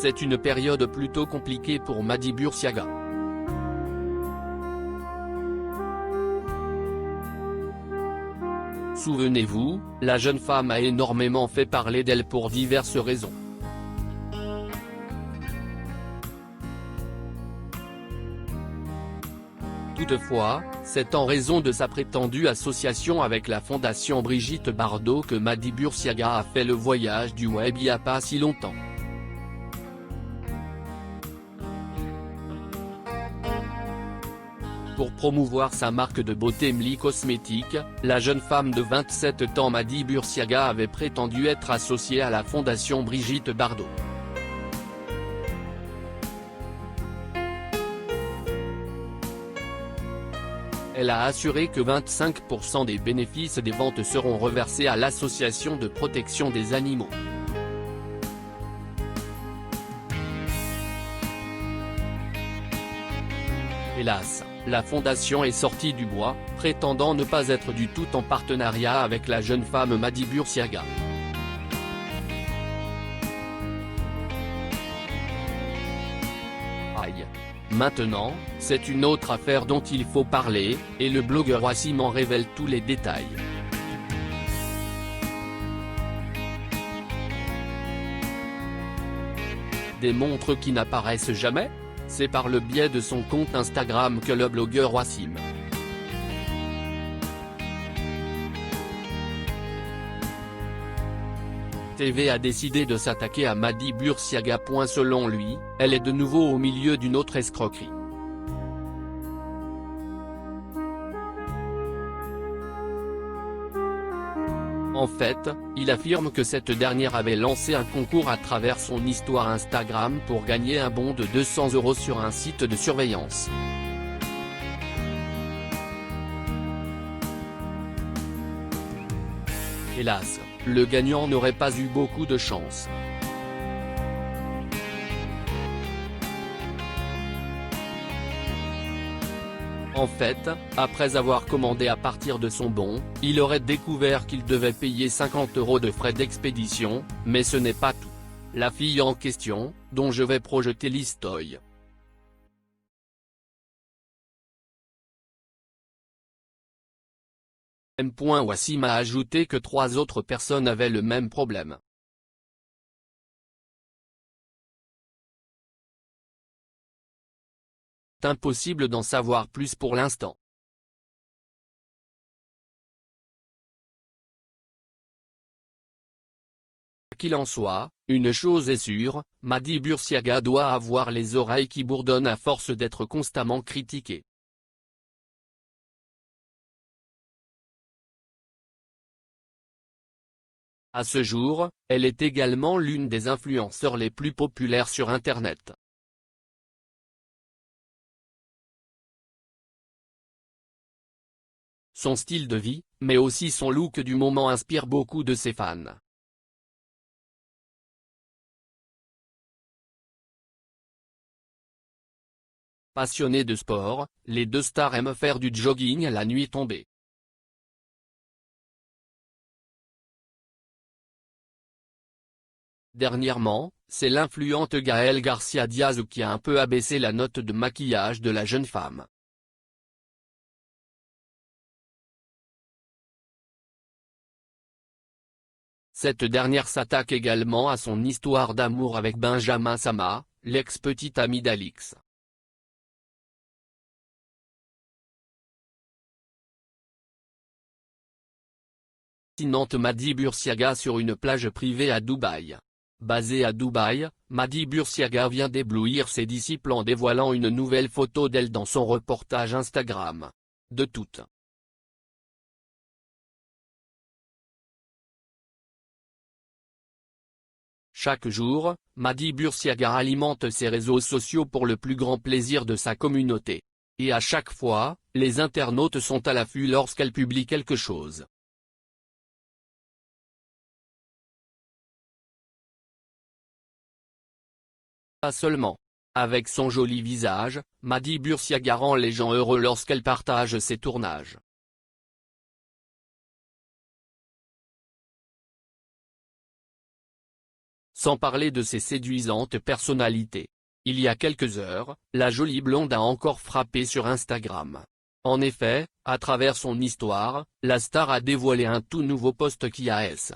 c'est une période plutôt compliquée pour Madi Bursiaga. Souvenez-vous, la jeune femme a énormément fait parler d'elle pour diverses raisons. Toutefois, c'est en raison de sa prétendue association avec la fondation Brigitte Bardot que Madi Bursiaga a fait le voyage du web il y a pas si longtemps. Pour promouvoir sa marque de beauté Mli Cosmétiques, la jeune femme de 27 ans Madi Bursiaga avait prétendu être associée à la fondation Brigitte Bardot. Elle a assuré que 25% des bénéfices des ventes seront reversés à l'association de protection des animaux. Hélas, la fondation est sortie du bois, prétendant ne pas être du tout en partenariat avec la jeune femme Madi Bursiaga. Aïe. Maintenant, c'est une autre affaire dont il faut parler, et le blogueur Wassim en révèle tous les détails. Des montres qui n'apparaissent jamais? C'est par le biais de son compte Instagram que le blogueur Wassim TV a décidé de s'attaquer à Madi Bursiaga. Selon lui, elle est de nouveau au milieu d'une autre escroquerie. En fait, il affirme que cette dernière avait lancé un concours à travers son histoire Instagram pour gagner un bon de 200 € sur un site de surveillance. Hélas, le gagnant n'aurait pas eu beaucoup de chance. En fait, après avoir commandé à partir de son bon, il aurait découvert qu'il devait payer 50 € de frais d'expédition, mais ce n'est pas tout. La fille en question, dont je vais projeter l'histoire. Wassim a ajouté que 3 autres personnes avaient le même problème. C'est impossible d'en savoir plus pour l'instant. Qu'il en soit, une chose est sûre, Madi Bursiaga doit avoir les oreilles qui bourdonnent à force d'être constamment critiquée. À ce jour, elle est également l'une des influenceurs les plus populaires sur Internet. Son style de vie, mais aussi son look du moment inspire beaucoup de ses fans. Passionnés de sport, les deux stars aiment faire du jogging à la nuit tombée. Dernièrement, c'est l'influente Gaëlle Garcia Diaz qui a un peu abaissé la note de maquillage de la jeune femme. Cette dernière s'attaque également à son histoire d'amour avec Benjamin Sama, l'ex-petit ami d'Alix. Fascinante Madi Bursiaga sur une plage privée à Dubaï. Basée à Dubaï, Madi Bursiaga vient d'éblouir ses disciples en dévoilant une nouvelle photo d'elle dans son reportage Instagram. De toutes. Chaque jour, Madi Bursiaga alimente ses réseaux sociaux pour le plus grand plaisir de sa communauté. Et à chaque fois, les internautes sont à l'affût lorsqu'elle publie quelque chose. Pas seulement. Avec son joli visage, Madi Bursiaga rend les gens heureux lorsqu'elle partage ses tournages. sans parler de ses séduisantes personnalités. Il y a quelques heures, la jolie blonde a encore frappé sur Instagram. En effet, à travers son histoire, la star a dévoilé un tout nouveau post qui a s.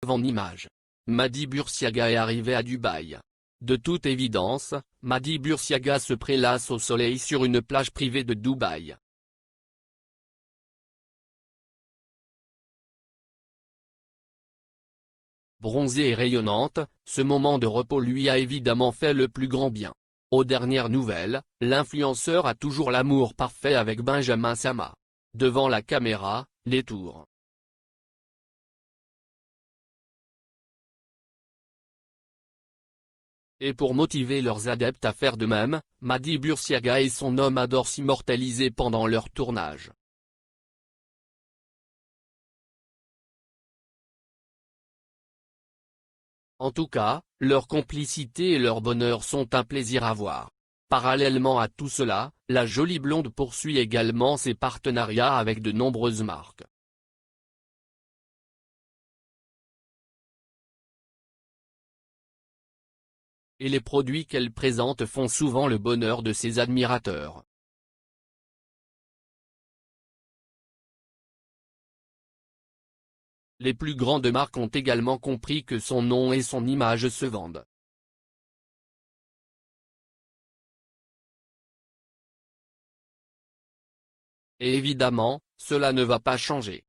En image. Madi Bursiaga est arrivé à Dubaï. De toute évidence, Madi Bursiaga se prélasse au soleil sur une plage privée de Dubaï. Bronzée et rayonnante, ce moment de repos lui a évidemment fait le plus grand bien. Aux dernières nouvelles, l'influenceur a toujours l'amour parfait avec Benjamin Sama. Devant la caméra, les tours. Et pour motiver leurs adeptes à faire de même, Madi Bursiaga et son homme adorent s'immortaliser pendant leur tournage. En tout cas, leur complicité et leur bonheur sont un plaisir à voir. Parallèlement à tout cela, la jolie blonde poursuit également ses partenariats avec de nombreuses marques. Et les produits qu'elle présente font souvent le bonheur de ses admirateurs. Les plus grandes marques ont également compris que son nom et son image se vendent. Et évidemment, cela ne va pas changer.